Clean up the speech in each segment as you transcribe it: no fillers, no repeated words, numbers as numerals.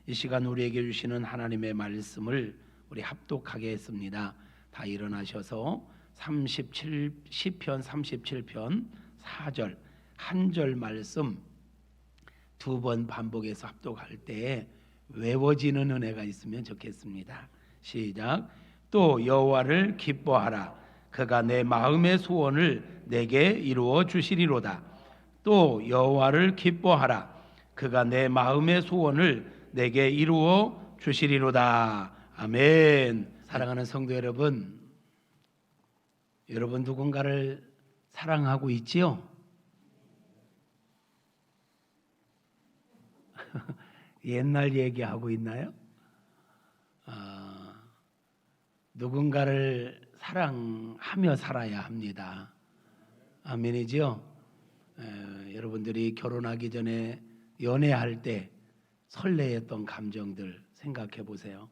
이 시간 우리에게 주시는 하나님의 말씀을 우리 합독하게 했습니다. 다 일어나셔서 시편 37편 4절 한 절 말씀 두 번 반복해서 합독할 때 외워지는 은혜가 있으면 좋겠습니다. 시작. 또 여호와를 기뻐하라. 그가 내 마음의 소원을 내게 이루어 주시리로다. 또 여호와를 기뻐하라. 그가 내 마음의 소원을 내게 이루어 주시리로다. 아멘. 사랑하는 성도 여러분, 여러분 누군가를 사랑하고 있지요? 옛날 얘기하고 있나요? 누군가를 사랑하며 살아야 합니다. 아멘이지요? 여러분들이 결혼하기 전에 연애할 때 설레했던 감정들 생각해 보세요.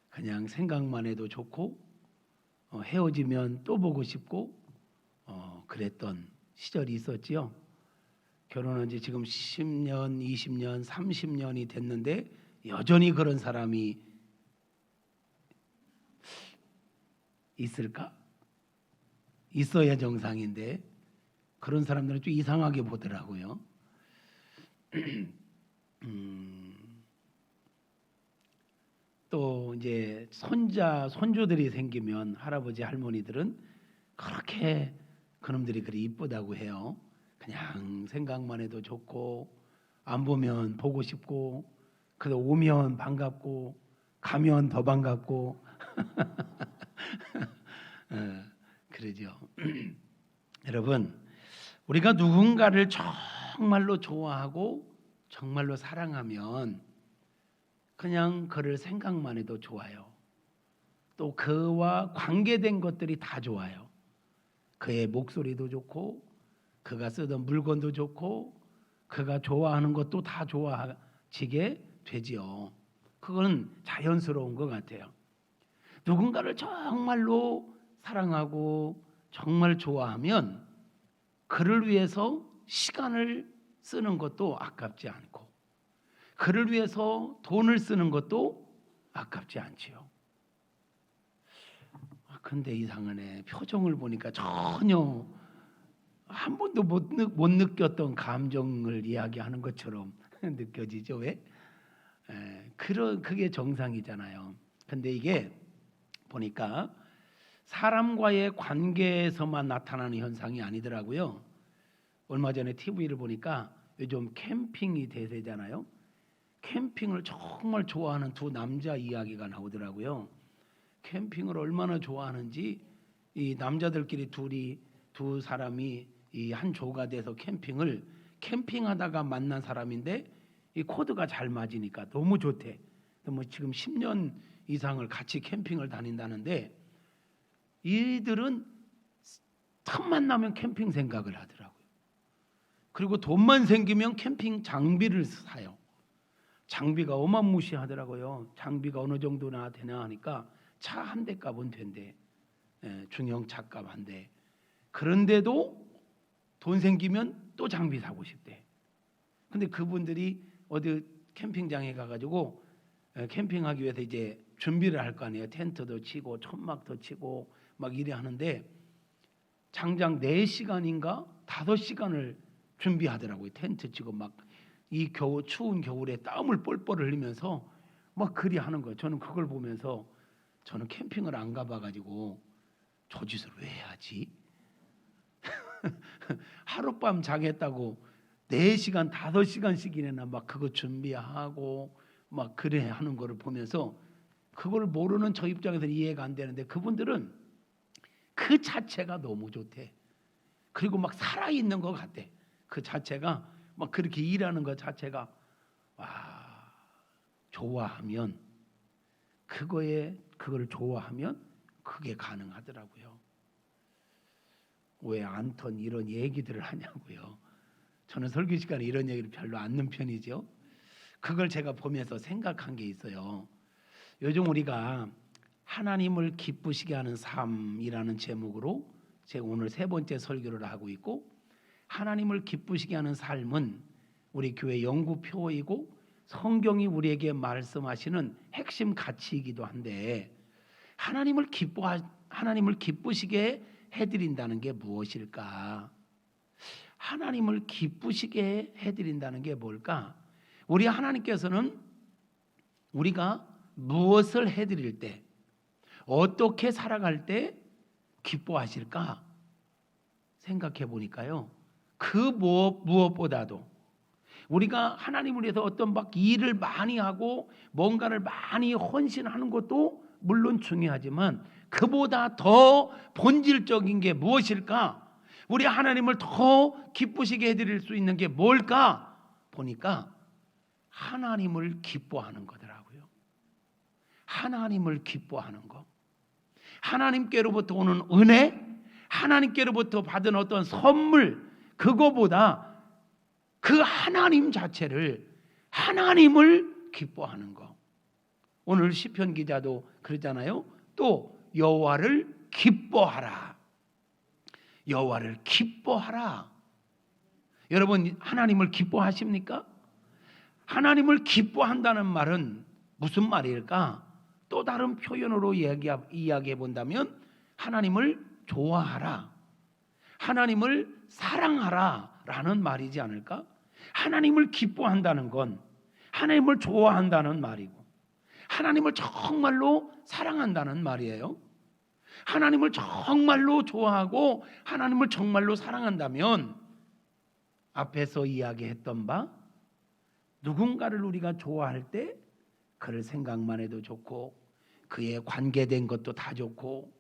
그냥 생각만 해도 좋고 헤어지면 또 보고 싶고 그랬던 시절이 있었지요. 결혼한 지 지금 10년, 20년, 30년이 됐는데 여전히 그런 사람이 있을까? 있어야 정상인데 그런 사람들은 좀 이상하게 보더라고요. 또 이제 손주들이 생기면 할아버지 할머니들은 그렇게 그놈들이 그리 이쁘다고 해요. 그냥 생각만 해도 좋고 안 보면 보고 싶고 그래도 오면 반갑고 가면 더 반갑고 그러죠. 여러분, 우리가 누군가를 정말로 좋아하고 정말로 사랑하면 그냥 그를 생각만 해도 좋아요. 또 그와 관계된 것들이 다 좋아요. 그의 목소리도 좋고 그가 쓰던 물건도 좋고 그가 좋아하는 것도 다 좋아지게 되지요. 그건 자연스러운 것 같아요. 누군가를 정말로 사랑하고 정말 좋아하면 그를 위해서 시간을 쓰는 것도 아깝지 않고 그를 위해서 돈을 쓰는 것도 아깝지 않지요. 근데 이상하네. 표정을 보니까 전혀 한 번도 못 느꼈던 감정을 이야기하는 것처럼 느껴지죠. 왜? 그게 정상이잖아요. 근데 이게 보니까 사람과의 관계에서만 나타나는 현상이 아니더라고요. 얼마 전에 TV를 보니까 요즘 캠핑이 대세잖아요. 캠핑을 정말 좋아하는 두 남자 이야기가 나오더라고요. 캠핑을 얼마나 좋아하는지 이 남자들끼리 두 사람이 이 한 조가 돼서 캠핑하다가 만난 사람인데 이 코드가 잘 맞으니까 너무 좋대. 뭐 지금 10년 이상을 같이 캠핑을 다닌다는데 이들은 틈만 나면 캠핑 생각을 하더라고요. 그리고 돈만 생기면 캠핑 장비를 사요. 장비가 어마무시하더라고요. 장비가 어느 정도나 되나 하니까 차 한 대 값은 된대. 중형 차값 한 대. 그런데도 돈 생기면 또 장비 사고 싶대. 근데 그분들이 어디 캠핑장에 가가지고 캠핑하기 위해서 이제 준비를 할 거 아니에요. 텐트도 치고 천막도 치고 막 이래 하는데 장장 4시간인가 5시간을 준비하더라고요. 텐트 치고 막 이 추운 겨울에 땀을 뻘뻘 흘리면서 막 그리 하는 거예요. 저는 그걸 보면서 저는 캠핑을 안 가봐가지고 저 짓을 왜 해야지? 하룻밤 자겠다고 4시간 5시간씩이나 막 그거 준비하고 막 그래 하는 거를 보면서 그걸 모르는 저 입장에서는 이해가 안 되는데 그분들은 그 자체가 너무 좋대. 그리고 막 살아있는 것 같대. 그 자체가 막 그렇게 일하는 것 자체가 와, 좋아하면 그걸 좋아하면 그게 가능하더라고요. 왜 안턴 이런 얘기들을 하냐고요. 저는 설교 시간에 이런 얘기를 별로 안 넣는 편이죠. 그걸 제가 보면서 생각한 게 있어요. 요즘 우리가 하나님을 기쁘시게 하는 삶이라는 제목으로 제가 오늘 3번째 설교를 하고 있고 하나님을 기쁘시게 하는 삶은 우리 교회 연구표이고 성경이 우리에게 말씀하시는 핵심 가치이기도 한데 하나님을 기쁘시게 해드린다는 게 무엇일까? 하나님을 기쁘시게 해드린다는 게 뭘까? 우리 하나님께서는 우리가 무엇을 해드릴 때, 어떻게 살아갈 때 기뻐하실까? 생각해 보니까요, 그 무엇보다도 우리가 하나님을 위해서 어떤 막 일을 많이 하고 뭔가를 많이 헌신하는 것도 물론 중요하지만 그보다 더 본질적인 게 무엇일까? 우리 하나님을 더 기쁘시게 해드릴 수 있는 게 뭘까? 보니까 하나님을 기뻐하는 거더라고요. 하나님을 기뻐하는 거. 하나님께로부터 오는 은혜, 하나님께로부터 받은 어떤 선물, 그거보다 그 하나님 자체를, 하나님을 기뻐하는 거. 오늘 시편 기자도 그러잖아요. 또 여호와를 기뻐하라. 여호와를 기뻐하라. 여러분, 하나님을 기뻐하십니까? 하나님을 기뻐한다는 말은 무슨 말일까? 또 다른 표현으로 이야기해 본다면 하나님을 좋아하라, 하나님을 사랑하라 라는 말이지 않을까? 하나님을 기뻐한다는 건 하나님을 좋아한다는 말이고 하나님을 정말로 사랑한다는 말이에요. 하나님을 정말로 좋아하고 하나님을 정말로 사랑한다면 앞에서 이야기했던 바, 누군가를 우리가 좋아할 때 그를 생각만 해도 좋고 그의 관계된 것도 다 좋고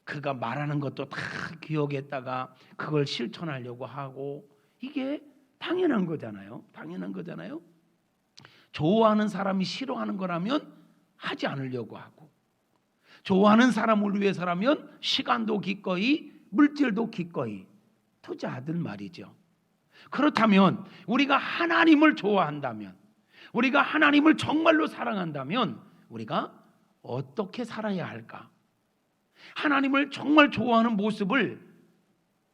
그가 말하는 것도 다 기억했다가 그걸 실천하려고 하고, 이게 당연한 거잖아요. 당연한 거잖아요. 좋아하는 사람이 싫어하는 거라면 하지 않으려고 하고, 좋아하는 사람을 위해서라면 시간도 기꺼이 물질도 기꺼이 투자하들 말이죠. 그렇다면 우리가 하나님을 좋아한다면, 우리가 하나님을 정말로 사랑한다면 우리가 어떻게 살아야 할까? 하나님을 정말 좋아하는 모습을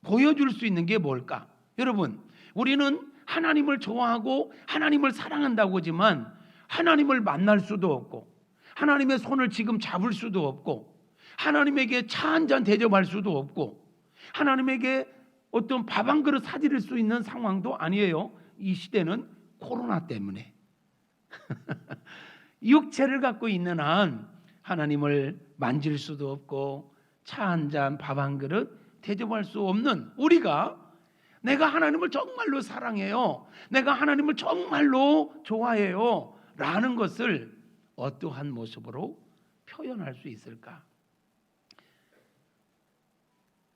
보여줄 수 있는 게 뭘까? 여러분, 우리는 하나님을 좋아하고 하나님을 사랑한다고 하지만 하나님을 만날 수도 없고 하나님의 손을 지금 잡을 수도 없고 하나님에게 차 한 잔 대접할 수도 없고 하나님에게 어떤 밥 한 그릇 사드릴 수 있는 상황도 아니에요. 이 시대는 코로나 때문에 육체를 갖고 있는 한 하나님을 만질 수도 없고 차 한 잔, 밥 한 그릇 대접할 수 없는 우리가, 내가 하나님을 정말로 사랑해요, 내가 하나님을 정말로 좋아해요 라는 것을 어떠한 모습으로 표현할 수 있을까?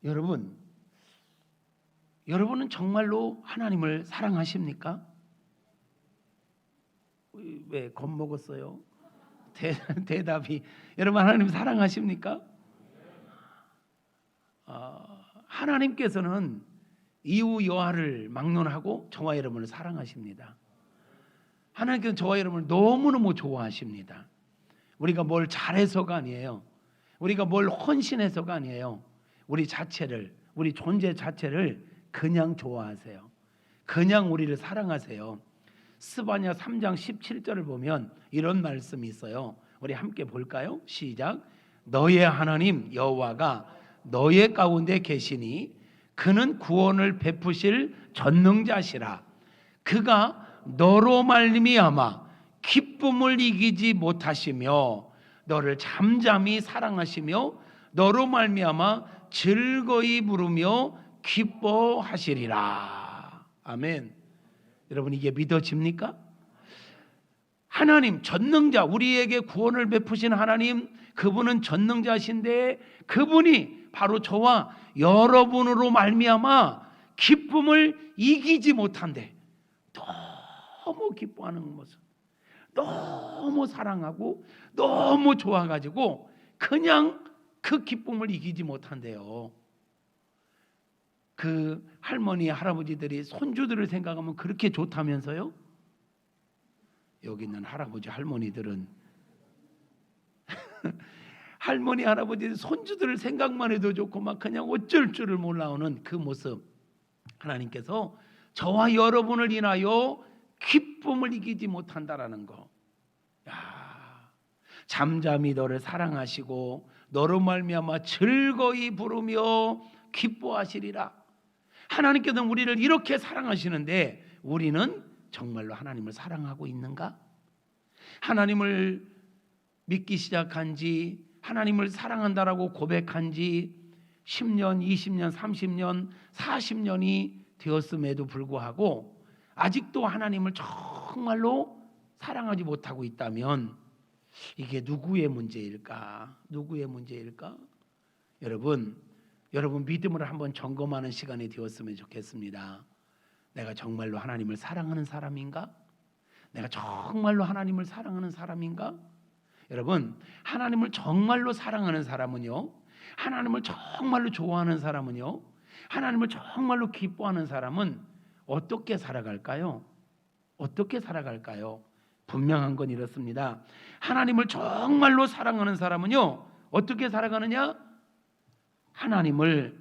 여러분은 정말로 하나님을 사랑하십니까? 왜 겁먹었어요? 대답이, 여러분 하나님 사랑하십니까? 하나님께서는 이후 여하를 막론하고 저와 여러분을 사랑하십니다. 하나님께서는 저와 여러분을 너무너무 좋아하십니다. 우리가 뭘 잘해서가 아니에요. 우리가 뭘 헌신해서가 아니에요. 우리 자체를, 우리 존재 자체를 그냥 좋아하세요. 그냥 우리를 사랑하세요. 스바냐 3장 17절을 보면 이런 말씀이 있어요. 우리 함께 볼까요? 시작. 너의 하나님 여호와가 너의 가운데 계시니 그는 구원을 베푸실 전능자시라. 그가 너로 말미암아 기쁨을 이기지 못하시며 너를 잠잠히 사랑하시며 너로 말미암아 즐거이 부르며 기뻐하시리라. 아멘. 여러분, 이게 믿어집니까? 하나님 전능자, 우리에게 구원을 베푸신 하나님, 그분은 전능자신데 그분이 바로 저와 여러분으로 말미암아 기쁨을 이기지 못한데 너무 기뻐하는 모습, 너무 사랑하고 너무 좋아가지고 그냥 그 기쁨을 이기지 못한대요. 그 할머니 할아버지들이 손주들을 생각하면 그렇게 좋다면서요? 여기 있는 할아버지 할머니들은 할머니 할아버지 손주들을 생각만 해도 좋고 막 그냥 어쩔 줄을 몰라오는 그 모습, 하나님께서 저와 여러분을 인하여 기쁨을 이기지 못한다라는 거. 야, 잠잠히 너를 사랑하시고 너로 말미암아 즐거이 부르며 기뻐하시리라. 하나님께서는 우리를 이렇게 사랑하시는데 우리는 정말로 하나님을 사랑하고 있는가? 하나님을 믿기 시작한 지, 하나님을 사랑한다라고 고백한 지 10년, 20년, 30년, 40년이 되었음에도 불구하고 아직도 하나님을 정말로 사랑하지 못하고 있다면 이게 누구의 문제일까? 누구의 문제일까? 여러분 믿음을 한번 점검하는 시간이 되었으면 좋겠습니다. 내가 정말로 하나님을 사랑하는 사람인가? 내가 정말로 하나님을 사랑하는 사람인가? 여러분, 하나님을 정말로 사랑하는 사람은요, 하나님을 정말로 좋아하는 사람은요, 하나님을 정말로 기뻐하는 사람은 어떻게 살아갈까요? 어떻게 살아갈까요? 분명한 건 이렇습니다. 하나님을 정말로 사랑하는 사람은요, 어떻게 살아가느냐? 하나님을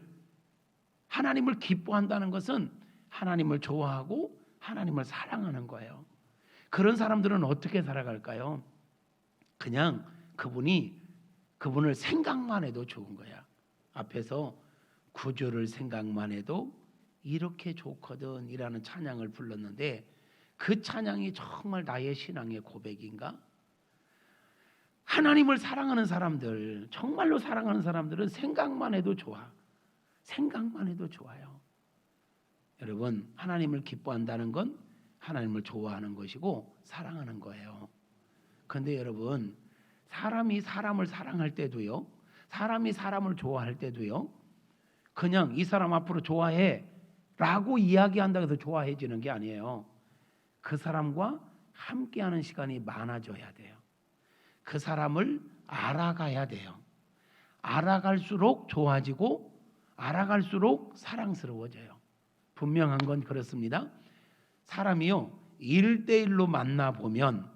기뻐한다는 것은 하나님을 좋아하고 하나님을 사랑하는 거예요. 그런 사람들은 어떻게 살아갈까요? 그냥 그분을 생각만 해도 좋은 거야. 앞에서 구주를 생각만 해도 이렇게 좋거든 이라는 찬양을 불렀는데 그 찬양이 정말 나의 신앙의 고백인가? 하나님을 사랑하는 사람들, 정말로 사랑하는 사람들은 생각만 해도 좋아. 생각만 해도 좋아요. 여러분, 하나님을 기뻐한다는 건 하나님을 좋아하는 것이고 사랑하는 거예요. 그런데 여러분, 사람이 사람을 사랑할 때도요, 사람이 사람을 좋아할 때도요, 그냥 이 사람 앞으로 좋아해 라고 이야기한다고 해서 좋아해지는 게 아니에요. 그 사람과 함께하는 시간이 많아져야 돼요. 그 사람을 알아가야 돼요. 알아갈수록 좋아지고 알아갈수록 사랑스러워져요. 분명한 건 그렇습니다. 사람이요, 1대1로 만나보면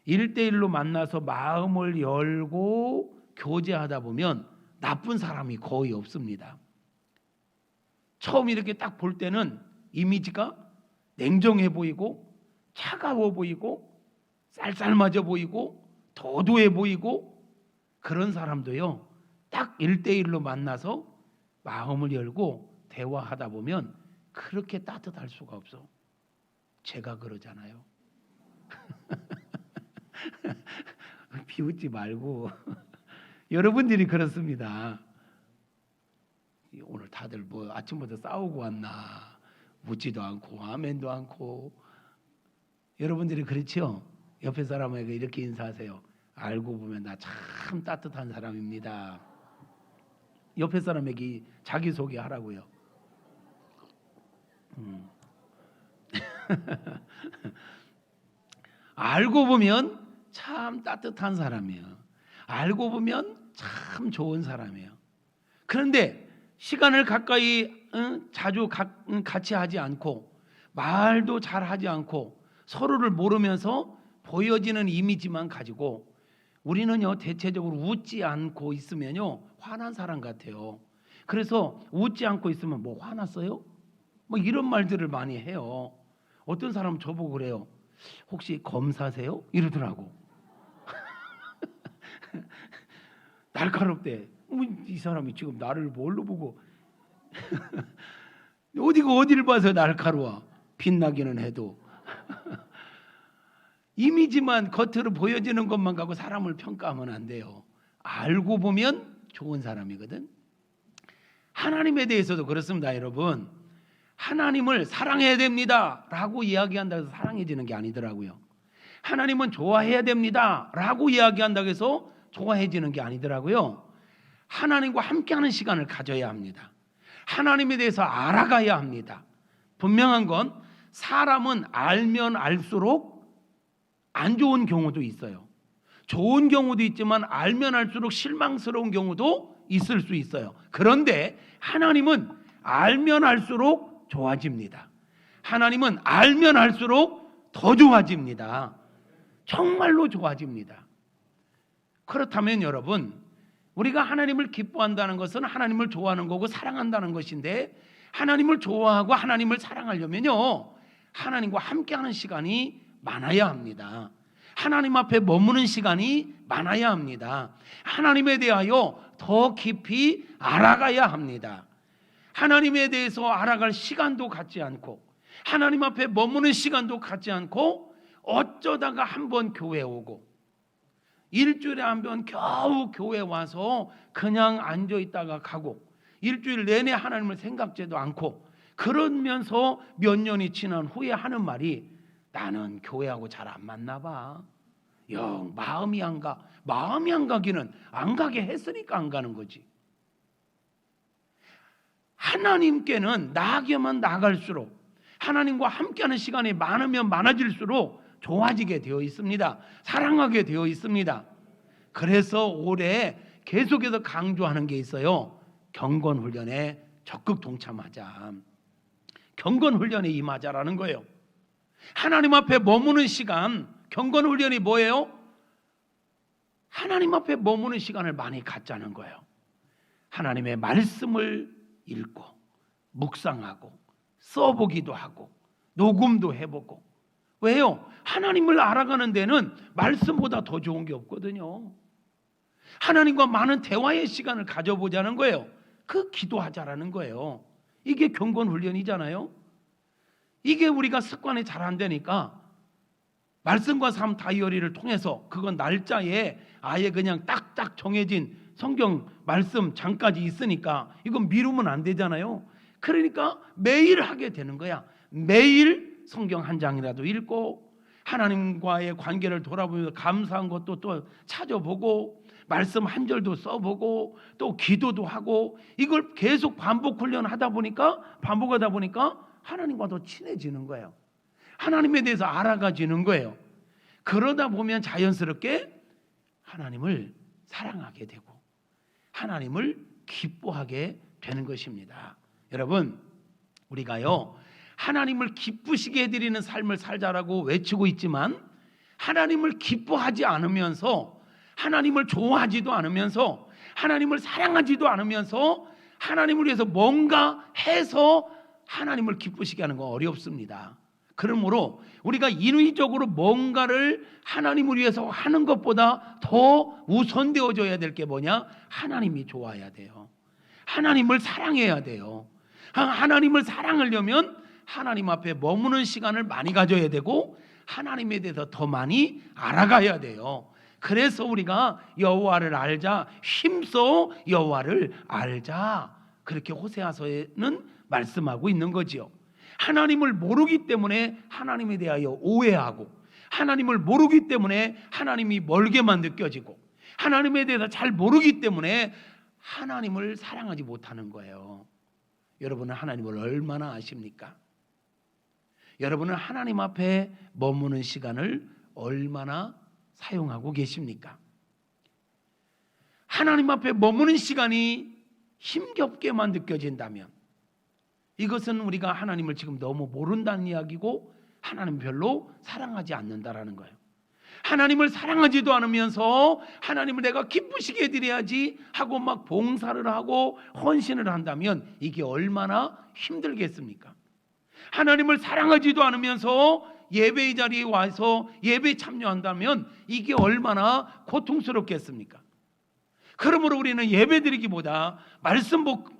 1대1로 만나서 마음을 열고 교제하다 보면 나쁜 사람이 거의 없습니다. 처음 이렇게 딱 볼 때는 이미지가 냉정해 보이고 차가워 보이고 쌀쌀맞아 보이고 도도해 보이고 그런 사람도요, 딱 1대1로 만나서 마음을 열고 대화하다 보면 그렇게 따뜻할 수가 없어. 제가 그러잖아요. 비웃지 말고 여러분들이 그렇습니다. 오늘 다들 뭐 아침부터 싸우고 왔나 묻지도 않고 아멘도 않고. 여러분들이 그렇죠? 옆에 사람에게 이렇게 인사하세요. 알고 보면 나 참 따뜻한 사람입니다. 옆에 사람에게 자기소개하라고요. 알고 보면 참 따뜻한 사람이에요. 알고 보면 참 좋은 사람이에요. 그런데 시간을 가까이 자주 같이 하지 않고 말도 잘 하지 않고 서로를 모르면서 보여지는 이미지만 가지고 우리는요, 대체적으로 웃지 않고 있으면요 화난 사람 같아요. 그래서 웃지 않고 있으면 뭐 화났어요? 뭐 이런 말들을 많이 해요. 어떤 사람은 저보고 그래요. 혹시 검사세요? 이러더라고. 날카롭대. 이 사람이 지금 나를 뭘로 보고 어디를 봐서 날카로워. 빛나기는 해도 이미지만 겉으로 보여지는 것만 갖고 사람을 평가하면 안 돼요. 알고 보면 좋은 사람이거든. 하나님에 대해서도 그렇습니다. 여러분, 하나님을 사랑해야 됩니다 라고 이야기한다고 해서 사랑해지는 게 아니더라고요. 하나님은 좋아해야 됩니다 라고 이야기한다고 해서 좋아해지는 게 아니더라고요. 하나님과 함께하는 시간을 가져야 합니다. 하나님에 대해서 알아가야 합니다. 분명한 건 사람은 알면 알수록 안 좋은 경우도 있어요. 좋은 경우도 있지만 알면 알수록 실망스러운 경우도 있을 수 있어요. 그런데 하나님은 알면 알수록 좋아집니다. 하나님은 알면 알수록 더 좋아집니다. 정말로 좋아집니다. 그렇다면 여러분, 우리가 하나님을 기뻐한다는 것은 하나님을 좋아하는 거고 사랑한다는 것인데, 하나님을 좋아하고 하나님을 사랑하려면요, 하나님과 함께하는 시간이 많아야 합니다. 하나님 앞에 머무는 시간이 많아야 합니다. 하나님에 대하여 더 깊이 알아가야 합니다. 하나님에 대해서 알아갈 시간도 갖지 않고 하나님 앞에 머무는 시간도 갖지 않고 어쩌다가 한번 교회 오고 일주일에 한 번 겨우 교회 와서 그냥 앉아있다가 가고 일주일 내내 하나님을 생각지도 않고 그러면서 몇 년이 지난 후에 하는 말이 나는 교회하고 잘 안 맞나 봐. 영 마음이 안 가. 마음이 안 가기는 안 가게 했으니까 안 가는 거지. 하나님께는 나아가면 나갈수록 하나님과 함께하는 시간이 많으면 많아질수록 좋아지게 되어 있습니다. 사랑하게 되어 있습니다. 그래서 올해 계속해서 강조하는 게 있어요. 경건훈련에 적극 동참하자. 경건훈련에 임하자라는 거예요. 하나님 앞에 머무는 시간, 경건훈련이 뭐예요? 하나님 앞에 머무는 시간을 많이 갖자는 거예요. 하나님의 말씀을 읽고 묵상하고 써보기도 하고 녹음도 해보고. 왜요? 하나님을 알아가는 데는 말씀보다 더 좋은 게 없거든요. 하나님과 많은 대화의 시간을 가져보자는 거예요. 그 기도하자라는 거예요. 이게 경건훈련이잖아요. 이게 우리가 습관이 잘 안 되니까 말씀과 삶 다이어리를 통해서 그건 날짜에 아예 그냥 딱딱 정해진 성경 말씀 장까지 있으니까 이건 미루면 안 되잖아요. 그러니까 매일 하게 되는 거야. 매일 성경 한 장이라도 읽고 하나님과의 관계를 돌아보면서 감사한 것도 또 찾아보고 말씀 한 절도 써보고 또 기도도 하고 이걸 계속 반복하다 보니까 하나님과 더 친해지는 거예요. 하나님에 대해서 알아가지는 거예요. 그러다 보면 자연스럽게 하나님을 사랑하게 되고 하나님을 기뻐하게 되는 것입니다. 여러분, 우리가요 하나님을 기쁘시게 해드리는 삶을 살자라고 외치고 있지만 하나님을 기뻐하지 않으면서 하나님을 좋아하지도 않으면서 하나님을 사랑하지도 않으면서 하나님을 위해서 뭔가 해서 하나님을 기쁘시게 하는 건 어렵습니다. 그러므로 우리가 인위적으로 뭔가를 하나님을 위해서 하는 것보다 더 우선되어져야 될 게 뭐냐? 하나님이 좋아야 돼요. 하나님을 사랑해야 돼요. 하나님을 사랑하려면 하나님 앞에 머무는 시간을 많이 가져야 되고 하나님에 대해서 더 많이 알아가야 돼요. 그래서 우리가 여호와를 알자, 힘써 여호와를 알자, 그렇게 호세아서에는 말씀하고 있는 거지요. 하나님을 모르기 때문에 하나님에 대하여 오해하고 하나님을 모르기 때문에 하나님이 멀게만 느껴지고 하나님에 대해서 잘 모르기 때문에 하나님을 사랑하지 못하는 거예요. 여러분은 하나님을 얼마나 아십니까? 여러분은 하나님 앞에 머무는 시간을 얼마나 사용하고 계십니까? 하나님 앞에 머무는 시간이 힘겹게만 느껴진다면 이것은 우리가 하나님을 지금 너무 모른다는 이야기고 하나님 별로 사랑하지 않는다라는 거예요. 하나님을 사랑하지도 않으면서 하나님을 내가 기쁘시게 해드려야지 하고 막 봉사를 하고 헌신을 한다면 이게 얼마나 힘들겠습니까? 하나님을 사랑하지도 않으면서 예배의 자리에 와서 예배에 참여한다면 이게 얼마나 고통스럽겠습니까? 그러므로 우리는 예배드리기보다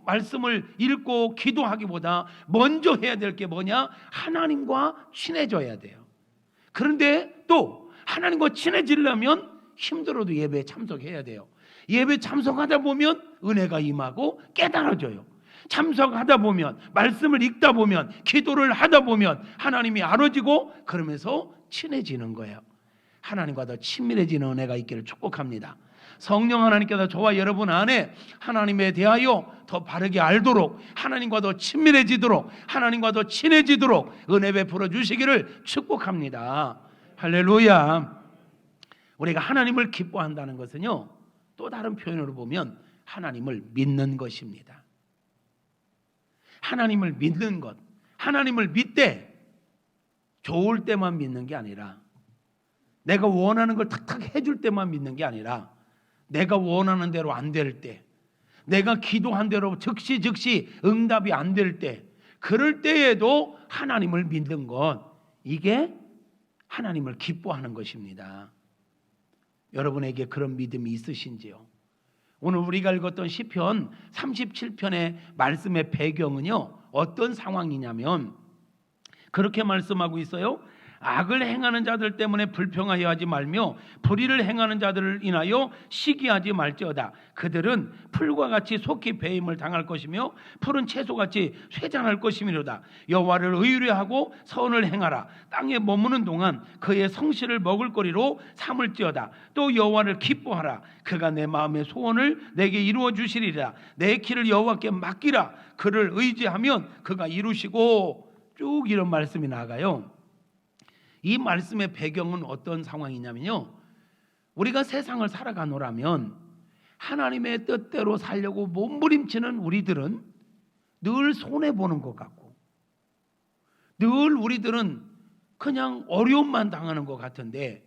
말씀을 읽고 기도하기보다 먼저 해야 될 게 뭐냐? 하나님과 친해져야 돼요. 그런데 또 하나님과 친해지려면 힘들어도 예배에 참석해야 돼요. 예배 참석하다 보면 은혜가 임하고 깨달아져요. 참석하다 보면 말씀을 읽다 보면 기도를 하다 보면 하나님이 알아지고 그러면서 친해지는 거예요. 하나님과 더 친밀해지는 은혜가 있기를 축복합니다. 성령 하나님께서 저와 여러분 안에 하나님에 대하여 더 바르게 알도록 하나님과 더 친밀해지도록 하나님과 더 친해지도록 은혜 베풀어 주시기를 축복합니다. 할렐루야. 우리가 하나님을 기뻐한다는 것은요 또 다른 표현으로 보면 하나님을 믿는 것입니다. 하나님을 믿는 것, 하나님을 믿되 좋을 때만 믿는 게 아니라 내가 원하는 걸 탁탁 해줄 때만 믿는 게 아니라 내가 원하는 대로 안 될 때, 내가 기도한 대로 즉시 응답이 안 될 때, 그럴 때에도 하나님을 믿는 것, 이게 하나님을 기뻐하는 것입니다. 여러분에게 그런 믿음이 있으신지요? 오늘 우리가 읽었던 시편 37편의 말씀의 배경은요, 어떤 상황이냐면 그렇게 말씀하고 있어요. 악을 행하는 자들 때문에 불평하여 하지 말며 불의를 행하는 자들을 인하여 시기하지 말지어다. 그들은 풀과 같이 속히 배임을 당할 것이며 푸른 채소같이 쇠잔할 것이미로다. 여호와를 의뢰하고 선을 행하라. 땅에 머무는 동안 그의 성실을 먹을거리로 삼을지어다. 또 여호와를 기뻐하라. 그가 내 마음의 소원을 내게 이루어 주시리라. 내 길을 여호와께 맡기라. 그를 의지하면 그가 이루시고, 쭉 이런 말씀이 나가요. 이 말씀의 배경은 어떤 상황이냐면요, 우리가 세상을 살아가노라면 하나님의 뜻대로 살려고 몸부림치는 우리들은 늘 손해보는 것 같고, 늘 우리들은 그냥 어려움만 당하는 것 같은데,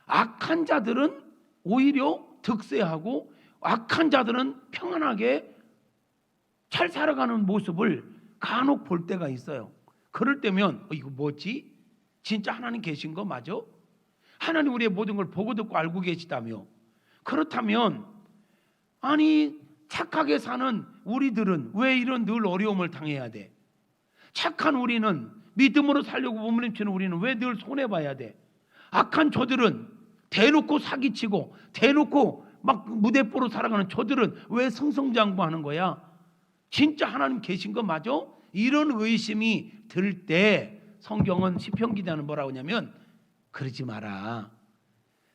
악한 자들은 오히려 득세하고 악한 자들은 평안하게 잘 살아가는 모습을 간혹 볼 때가 있어요. 그럴 때면 이거 뭐지? 진짜 하나님 계신 거 맞아? 하나님 우리의 모든 걸 보고 듣고 알고 계시다며? 그렇다면 아니 착하게 사는 우리들은 왜 이런 늘 어려움을 당해야 돼? 착한 우리는, 믿음으로 살려고 몸부림치는 우리는 왜 늘 손해봐야 돼? 악한 저들은, 대놓고 사기치고 대놓고 막 무대뽀로 살아가는 저들은 왜 승승장구하는 거야? 진짜 하나님 계신 거 맞아? 이런 의심이 들 때 성경은 시편 기자는 뭐라고 하냐면, 그러지 마라.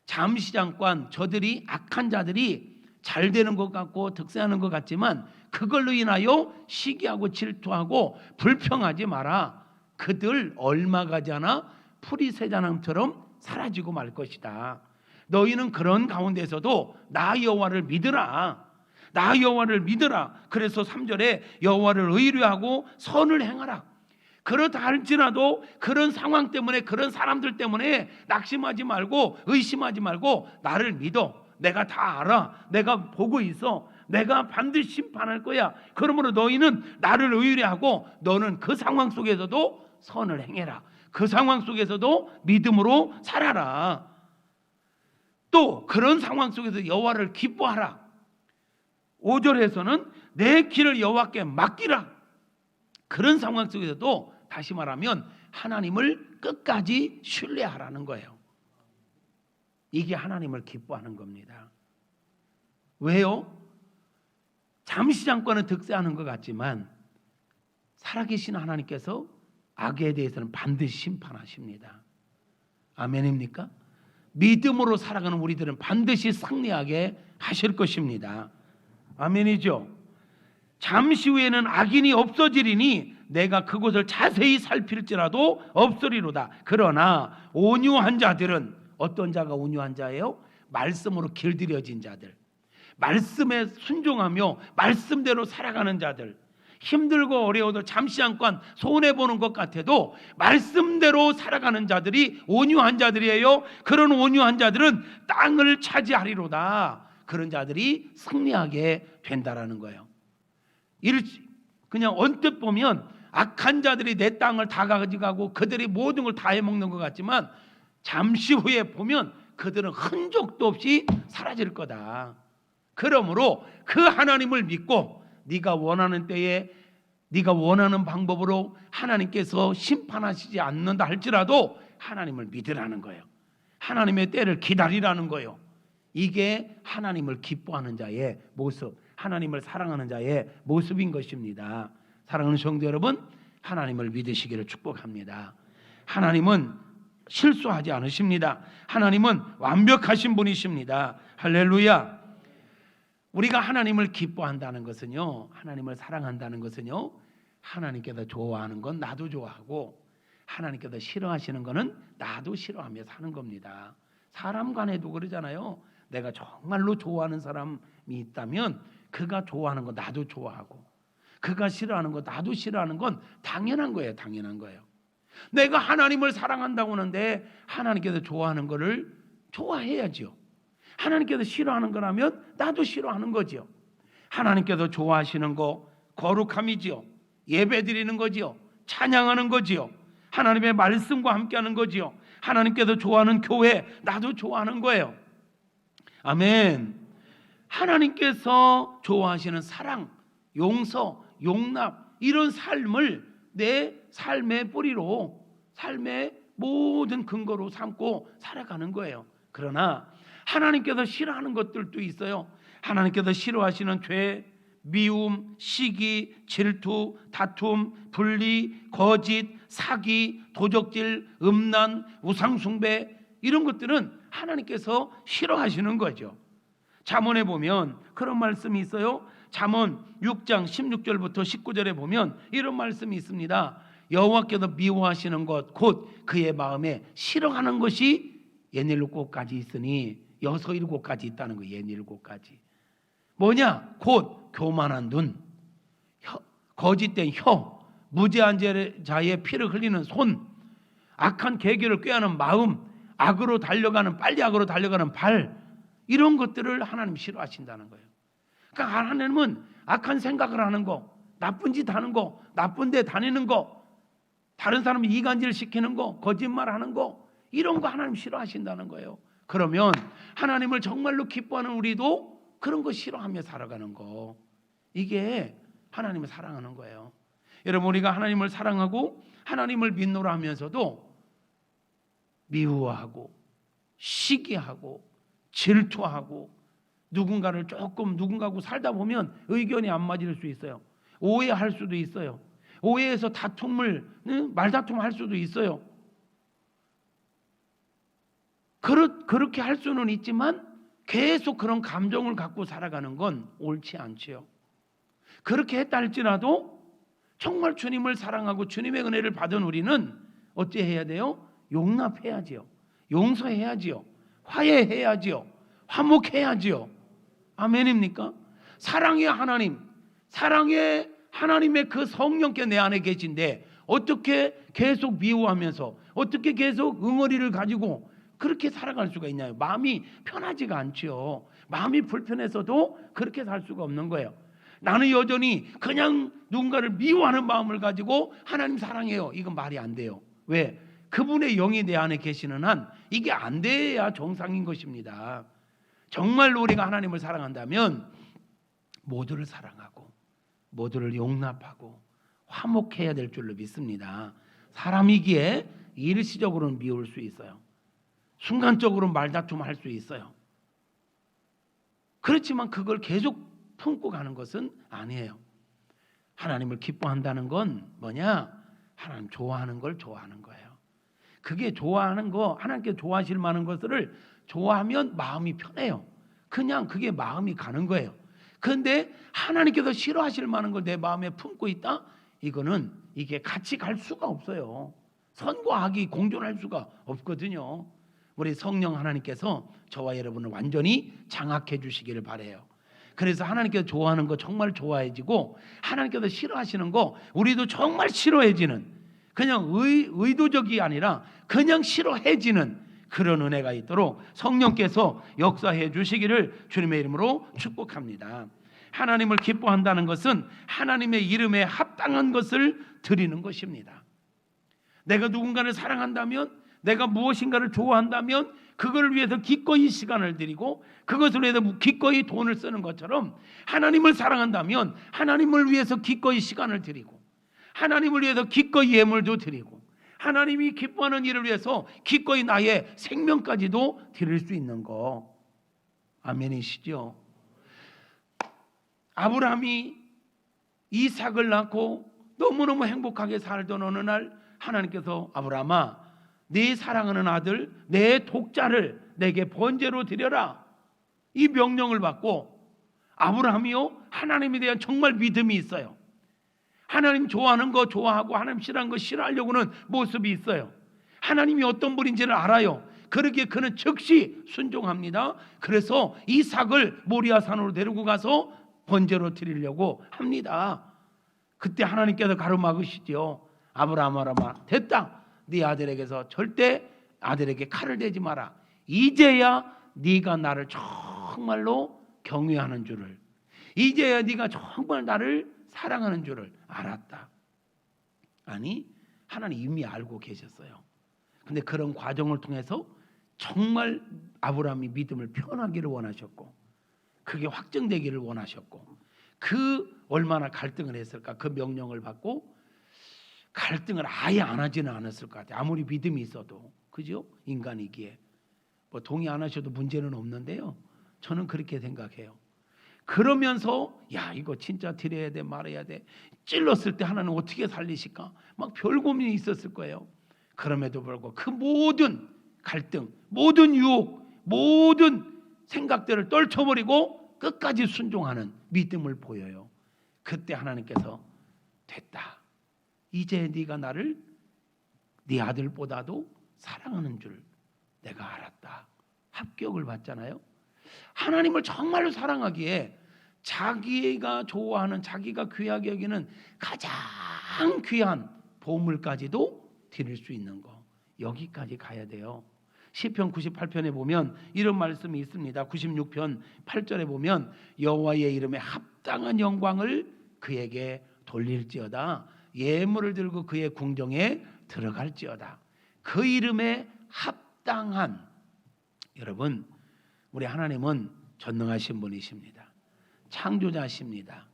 잠시 잠깐 저들이, 악한 자들이 잘 되는 것 같고 득세하는 것 같지만 그걸로 인하여 시기하고 질투하고 불평하지 마라. 그들 얼마 가지 않아 풀이 새자남처럼 사라지고 말 것이다. 너희는 그런 가운데서도 나 여호와를 믿으라. 나 여호와를 믿으라. 그래서 3절에 여호와를 의뢰하고 선을 행하라. 그렇다 할지라도 그런 상황 때문에, 그런 사람들 때문에 낙심하지 말고 의심하지 말고 나를 믿어. 내가 다 알아. 내가 보고 있어. 내가 반드시 심판할 거야. 그러므로 너희는 나를 의뢰하고 너는 그 상황 속에서도 선을 행해라. 그 상황 속에서도 믿음으로 살아라. 또 그런 상황 속에서 여호와를 기뻐하라. 5절에서는 내 길을 여호와께 맡기라. 그런 상황 속에서도 다시 말하면 하나님을 끝까지 신뢰하라는 거예요. 이게 하나님을 기뻐하는 겁니다. 왜요? 잠시 잠깐은 득세하는 것 같지만 살아계신 하나님께서 악에 대해서는 반드시 심판하십니다. 아멘입니까? 믿음으로 살아가는 우리들은 반드시 승리하게 하실 것입니다. 아멘이죠? 잠시 후에는 악인이 없어지리니 내가 그곳을 자세히 살필지라도 없으리로다. 그러나 온유한 자들은, 어떤 자가 온유한 자예요? 말씀으로 길들여진 자들, 말씀에 순종하며 말씀대로 살아가는 자들, 힘들고 어려워도 잠시 잠깐 손해보는 것 같아도 말씀대로 살아가는 자들이 온유한 자들이에요. 그런 온유한 자들은 땅을 차지하리로다. 그런 자들이 승리하게 된다라는 거예요. 그냥 언뜻 보면 악한 자들이 내 땅을 다 가져가고 그들이 모든 걸 다 해먹는 것 같지만 잠시 후에 보면 그들은 흔적도 없이 사라질 거다. 그러므로 그 하나님을 믿고 네가 원하는 때에 네가 원하는 방법으로 하나님께서 심판하시지 않는다 할지라도 하나님을 믿으라는 거예요. 하나님의 때를 기다리라는 거예요. 이게 하나님을 기뻐하는 자의 모습, 하나님을 사랑하는 자의 모습인 것입니다. 사랑하는 성도 여러분, 하나님을 믿으시기를 축복합니다. 하나님은 실수하지 않으십니다. 하나님은 완벽하신 분이십니다. 할렐루야. 우리가 하나님을 기뻐한다는 것은요, 하나님을 사랑한다는 것은요, 하나님께서 좋아하는 건 나도 좋아하고 하나님께서 싫어하시는 거는 나도 싫어하며 사는 겁니다. 사람 간에도 그러잖아요. 내가 정말로 좋아하는 사람이 있다면 그가 좋아하는 거 나도 좋아하고 그가 싫어하는 거 나도 싫어하는 건 당연한 거예요. 당연한 거예요. 내가 하나님을 사랑한다고 하는데 하나님께서 좋아하는 거를 좋아해야죠. 하나님께서 싫어하는 거라면 나도 싫어하는 거죠. 하나님께서 좋아하시는 거 거룩함이지요. 예배 드리는 거지요. 찬양하는 거지요. 하나님의 말씀과 함께하는 거지요. 하나님께서 좋아하는 교회, 나도 좋아하는 거예요. 아멘. 하나님께서 좋아하시는 사랑, 용서, 용납, 이런 삶을 내 삶의 뿌리로, 삶의 모든 근거로 삼고 살아가는 거예요. 그러나 하나님께서 싫어하는 것들도 있어요. 하나님께서 싫어하시는 죄, 미움, 시기, 질투, 다툼, 분리, 거짓, 사기, 도적질, 음란, 우상숭배, 이런 것들은 하나님께서 싫어하시는 거죠. 잠언에 보면 그런 말씀이 있어요. 잠언 6장 16절부터 19절에 보면 이런 말씀이 있습니다. 여호와께서 미워하시는 것 곧 그의 마음에 싫어하는 것이 67가지 있으니 67가지 있다는 거예요. 67가지. 뭐냐? 곧 교만한 눈, 거짓된 혀, 무죄한 자의 피를 흘리는 손, 악한 계교를 꾀하는 마음, 악으로 달려가는, 빨리 악으로 달려가는 발, 이런 것들을 하나님 싫어하신다는 거예요. 그러니까 하나님은 악한 생각을 하는 거, 나쁜 짓 하는 거, 나쁜 데 다니는 거, 다른 사람 이간질 시키는 거, 거짓말하는 거, 이런 거 하나님 싫어하신다는 거예요. 그러면 하나님을 정말로 기뻐하는 우리도 그런 거 싫어하며 살아가는 거, 이게 하나님을 사랑하는 거예요. 여러분, 우리가 하나님을 사랑하고 하나님을 믿노라 하면서도 미워하고 시기하고 질투하고 누군가를 조금 누군가하고 살다 보면 의견이 안 맞을 수 있어요. 오해할 수도 있어요. 오해해서 말다툼을 할 수도 있어요. 그렇게 할 수는 있지만 계속 그런 감정을 갖고 살아가는 건 옳지 않지요. 그렇게 했다 할지라도 정말 주님을 사랑하고 주님의 은혜를 받은 우리는 어찌해야 돼요? 용납해야지요. 용서해야지요. 화해해야지요. 화목해야지요. 아멘입니까? 사랑의 하나님, 사랑의 하나님의 그 성령께 내 안에 계신데 어떻게 계속 미워하면서 어떻게 계속 응어리를 가지고 그렇게 살아갈 수가 있나요? 마음이 편하지가 않지요. 마음이 불편해서도 그렇게 살 수가 없는 거예요. 나는 여전히 그냥 누군가를 미워하는 마음을 가지고 하나님 사랑해요, 이건 말이 안 돼요. 왜? 그분의 영이 내 안에 계시는 한 이게 안 돼야 정상인 것입니다. 정말로 우리가 하나님을 사랑한다면 모두를 사랑하고 모두를 용납하고 화목해야 될 줄로 믿습니다. 사람이기에 일시적으로는 미울 수 있어요. 순간적으로 말다툼 할 수 있어요. 그렇지만 그걸 계속 품고 가는 것은 아니에요. 하나님을 기뻐한다는 건 뭐냐? 하나님 좋아하는 걸 좋아하는 거예요. 그게 좋아하는 거, 하나님께 좋아하실 만한 것들을 좋아하면 마음이 편해요. 그냥 그게 마음이 가는 거예요. 그런데 하나님께서 싫어하실 만한 걸 내 마음에 품고 있다? 이거는 이게 같이 갈 수가 없어요. 선과 악이 공존할 수가 없거든요. 우리 성령 하나님께서 저와 여러분을 완전히 장악해 주시기를 바라요. 그래서 하나님께서 좋아하는 거 정말 좋아해지고 하나님께서 싫어하시는 거 우리도 정말 싫어해지는, 그냥 의도적이 아니라 그냥 싫어해지는 그런 은혜가 있도록 성령께서 역사해 주시기를 주님의 이름으로 축복합니다. 하나님을 기뻐한다는 것은 하나님의 이름에 합당한 것을 드리는 것입니다. 내가 누군가를 사랑한다면, 내가 무엇인가를 좋아한다면 그걸 위해서 기꺼이 시간을 드리고 그것을 위해서 기꺼이 돈을 쓰는 것처럼 하나님을 사랑한다면 하나님을 위해서 기꺼이 시간을 드리고 하나님을 위해서 기꺼이 예물도 드리고 하나님이 기뻐하는 일을 위해서 기꺼이 나의 생명까지도 드릴 수 있는 거. 아멘이시죠? 아브라함이 이삭을 낳고 너무너무 행복하게 살던 어느 날 하나님께서 아브라함아, 네 사랑하는 아들, 내 독자를 내게 번제로 드려라, 이 명령을 받고 아브라함이요, 하나님에 대한 정말 믿음이 있어요. 하나님 좋아하는 거 좋아하고 하나님 싫어하는 거 싫어하려고는 모습이 있어요. 하나님이 어떤 분인지를 알아요. 그러기에 그는 즉시 순종합니다. 그래서 이삭을 모리아산으로 데리고 가서 번제로 드리려고 합니다. 그때 하나님께서 가로막으시죠. 아브라함아, 됐다. 네 아들에게서 절대 아들에게 칼을 대지 마라. 이제야 네가 나를 정말로 경외하는 줄을, 이제야 네가 정말 나를 사랑하는 줄을 알았다. 아니, 하나님 이미 알고 계셨어요. 근데 그런 과정을 통해서 정말 아브라함이 믿음을 표현하기를 원하셨고 그게 확정되기를 원하셨고 그 얼마나 갈등을 했을까. 그 명령을 받고 갈등을 아예 안 하지는 않았을 것 같아요. 아무리 믿음이 있어도. 그죠? 인간이기에 뭐 동의 안 하셔도 문제는 없는데요. 저는 그렇게 생각해요. 그러면서 야 이거 진짜 드려야 돼 말해야 돼. 찔렀을 때 하나는 어떻게 살리실까? 막 별 고민이 있었을 거예요. 그럼에도 불구하고 그 모든 갈등, 모든 유혹, 모든 생각들을 떨쳐버리고 끝까지 순종하는 믿음을 보여요. 그때 하나님께서 됐다. 이제 네가 나를 네 아들보다도 사랑하는 줄 내가 알았다. 합격을 받잖아요. 하나님을 정말로 사랑하기에 자기가 좋아하는 자기가 귀하게 여기는 가장 귀한 보물까지도 드릴 수 있는 거 여기까지 가야 돼요. 시편 98편에 보면 이런 말씀이 있습니다. 96편 8절에 보면 여호와의 이름에 합당한 영광을 그에게 돌릴지어다. 예물을 들고 그의 궁정에 들어갈지어다. 그 이름에 합당한 여러분 우리 하나님은 전능하신 분이십니다. 창조자십니다.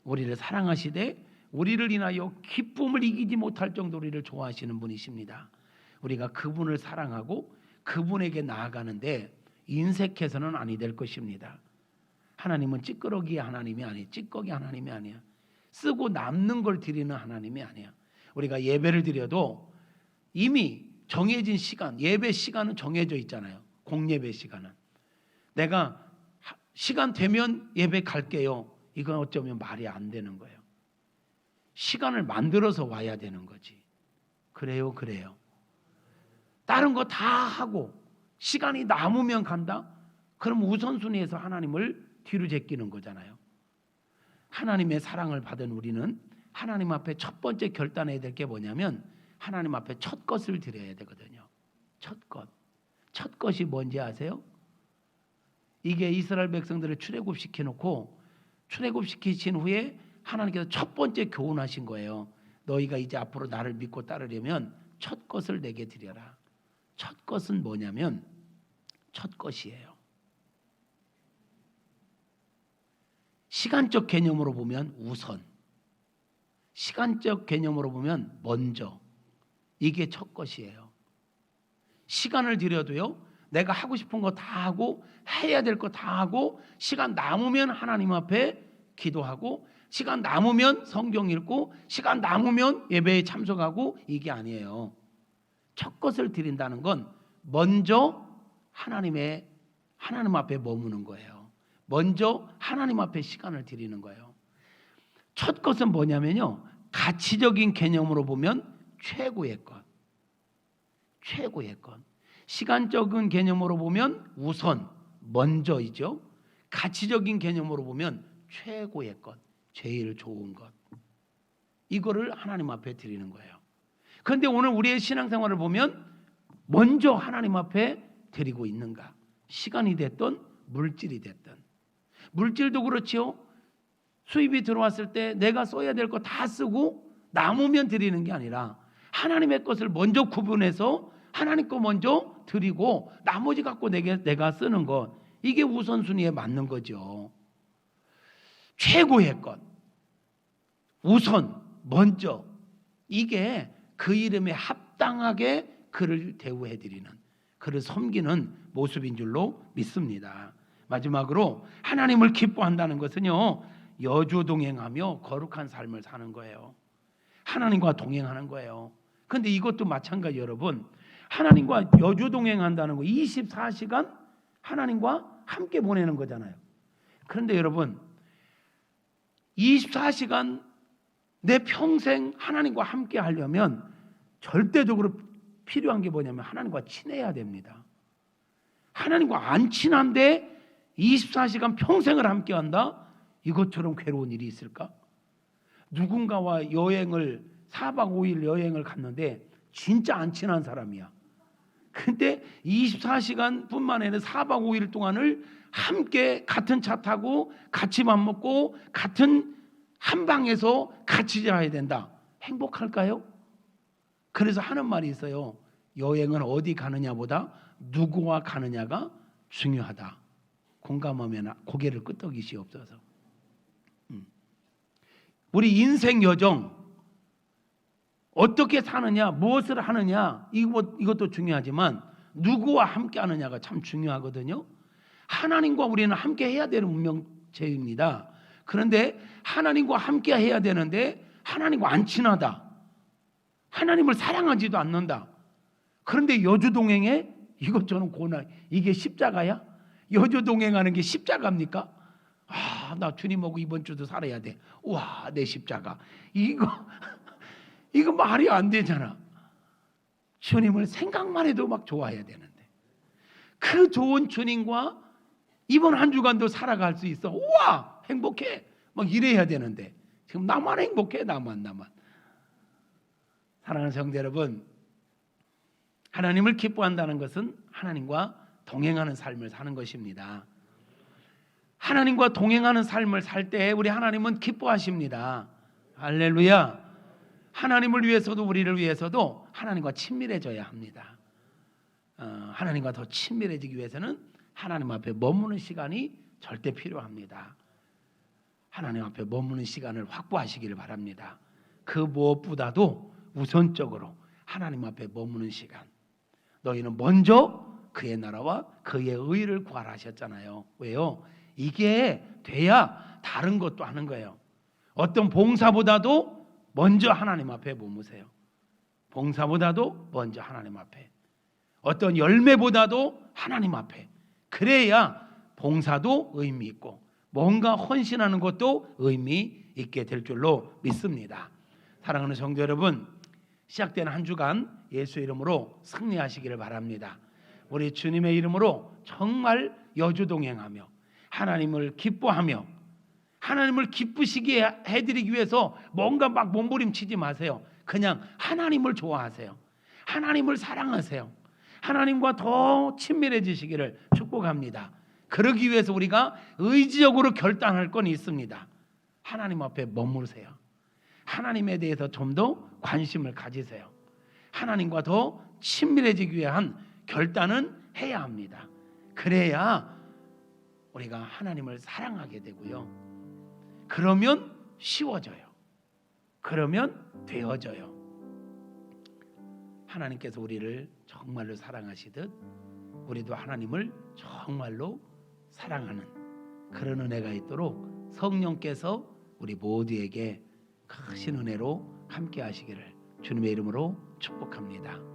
우리를 사랑하시되 우리를 인하여 기쁨을 이기지 못할 정도로 우리를 좋아하시는 분이십니다. 우리가 그분을 사랑하고 그분에게 나아가는데 인색해서는 아니 될 것입니다. 하나님은 찌끄러기 하나님이 아니에요. 찌꺼기 하나님이 아니야. 쓰고 남는 걸 드리는 하나님이 아니야. 우리가 예배를 드려도 이미 정해진 시간, 예배 시간은 정해져 있잖아요. 공예배 시간은. 내가 시간 되면 예배 갈게요. 이건 어쩌면 말이 안 되는 거예요. 시간을 만들어서 와야 되는 거지. 그래요. 다른 거 다 하고 시간이 남으면 간다? 그럼 우선순위에서 하나님을 뒤로 제끼는 거잖아요. 하나님의 사랑을 받은 우리는 하나님 앞에 첫 번째 결단해야 될 게 뭐냐면 하나님 앞에 첫 것을 드려야 되거든요. 첫 것. 첫 것이 뭔지 아세요? 이게 이스라엘 백성들을 출애굽시켜놓고 출애굽시키신 후에 하나님께서 첫 번째 교훈하신 거예요. 너희가 이제 앞으로 나를 믿고 따르려면 첫 것을 내게 드려라. 첫 것은 뭐냐면 첫 것이에요. 시간적 개념으로 보면 우선, 시간적 개념으로 보면 먼저, 이게 첫 것이에요. 시간을 들여도요, 내가 하고 싶은 거 다 하고 해야 될 거 다 하고 시간 남으면 하나님 앞에 기도하고 시간 남으면 성경 읽고 시간 남으면 예배에 참석하고 이게 아니에요. 첫 것을 드린다는 건 먼저 하나님 앞에 머무는 거예요. 먼저 하나님 앞에 시간을 드리는 거예요. 첫 것은 뭐냐면요, 가치적인 개념으로 보면 최고의 것. 최고의 것. 시간적인 개념으로 보면 우선, 먼저이죠. 가치적인 개념으로 보면 최고의 것, 제일 좋은 것. 이거를 하나님 앞에 드리는 거예요. 그런데 오늘 우리의 신앙생활을 보면 먼저 하나님 앞에 드리고 있는가? 시간이 됐든 물질이 됐든. 물질도 그렇지요. 수입이 들어왔을 때 내가 써야 될 거 다 쓰고 남으면 드리는 게 아니라 하나님의 것을 먼저 구분해서 하나님 거 먼저 드리고 나머지 갖고 내가 쓰는 것, 이게 우선순위에 맞는 거죠. 최고의 것, 우선, 먼저, 이게 그 이름에 합당하게 그를 대우해드리는, 그를 섬기는 모습인 줄로 믿습니다. 마지막으로 하나님을 기뻐한다는 것은요, 여주 동행하며 거룩한 삶을 사는 거예요. 하나님과 동행하는 거예요. 그런데 이것도 마찬가지. 여러분, 하나님과 여주 동행한다는 거 24시간 하나님과 함께 보내는 거잖아요. 그런데 여러분, 24시간 내 평생 하나님과 함께 하려면 절대적으로 필요한 게 뭐냐면 하나님과 친해야 됩니다. 하나님과 안 친한데 24시간 평생을 함께 한다? 이것처럼 괴로운 일이 있을까? 누군가와 여행을 4박 5일 여행을 갔는데 진짜 안 친한 사람이야. 근데 24시간 뿐만 아니라 4박 5일 동안을 함께 같은 차 타고 같이 밥 먹고 같은 한 방에서 같이 자야 된다. 행복할까요? 그래서 하는 말이 있어요. 여행은 어디 가느냐보다 누구와 가느냐가 중요하다. 공감하면 고개를 끄덕이시옵소서. 우리 인생 여정 어떻게 사느냐, 무엇을 하느냐 이것도 중요하지만 누구와 함께 하느냐가 참 중요하거든요. 하나님과 우리는 함께 해야 되는 운명체입니다. 그런데 하나님과 함께 해야 되는데 하나님과 안 친하다. 하나님을 사랑하지도 않는다. 그런데 여주동행에 이것 저는 고난. 이게 십자가야? 여주동행하는 게 십자가입니까? 아, 나 주님하고 이번 주도 살아야 돼. 우와, 내 십자가. 이거 말이 안 되잖아. 주님을 생각만 해도 막 좋아해야 되는데 그 좋은 주님과 이번 한 주간도 살아갈 수 있어. 우와, 행복해. 막 이래야 되는데 지금 나만 행복해. 나만. 사랑하는 성도 여러분, 하나님을 기뻐한다는 것은 하나님과 동행하는 삶을 사는 것입니다. 하나님과 동행하는 삶을 살 때 우리 하나님은 기뻐하십니다. 할렐루야. 하나님을 위해서도 우리를 위해서도 하나님과 친밀해져야 합니다. 하나님과 더 친밀해지기 위해서는 하나님 앞에 머무는 시간이 절대 필요합니다. 하나님 앞에 머무는 시간을 확보하시기를 바랍니다. 그 무엇보다도 우선적으로 하나님 앞에 머무는 시간. 너희는 먼저 그의 나라와 그의 의를 구하라 하셨잖아요. 왜요? 이게 돼야 다른 것도 하는 거예요. 어떤 봉사보다도 먼저 하나님 앞에 머무세요. 봉사보다도 먼저 하나님 앞에. 어떤 열매보다도 하나님 앞에. 그래야 봉사도 의미 있고 뭔가 헌신하는 것도 의미 있게 될 줄로 믿습니다. 사랑하는 성도 여러분, 시작된 한 주간 예수 이름으로 승리하시기를 바랍니다. 우리 주님의 이름으로 정말 여주동행하며 하나님을 기뻐하며 하나님을 기쁘시게 해드리기 위해서 뭔가 막 몸부림치지 마세요. 그냥 하나님을 좋아하세요. 하나님을 사랑하세요. 하나님과 더 친밀해지시기를 축복합니다. 그러기 위해서 우리가 의지적으로 결단할 건 있습니다. 하나님 앞에 머무르세요. 하나님에 대해서 좀 더 관심을 가지세요. 하나님과 더 친밀해지기 위한 결단은 해야 합니다. 그래야 우리가 하나님을 사랑하게 되고요. 그러면 쉬워져요. 그러면 되어져요. 하나님께서 우리를 정말로 사랑하시듯 우리도 하나님을 정말로 사랑하는 그런 은혜가 있도록 성령께서 우리 모두에게 크신 은혜로 함께 하시기를 주님의 이름으로 축복합니다.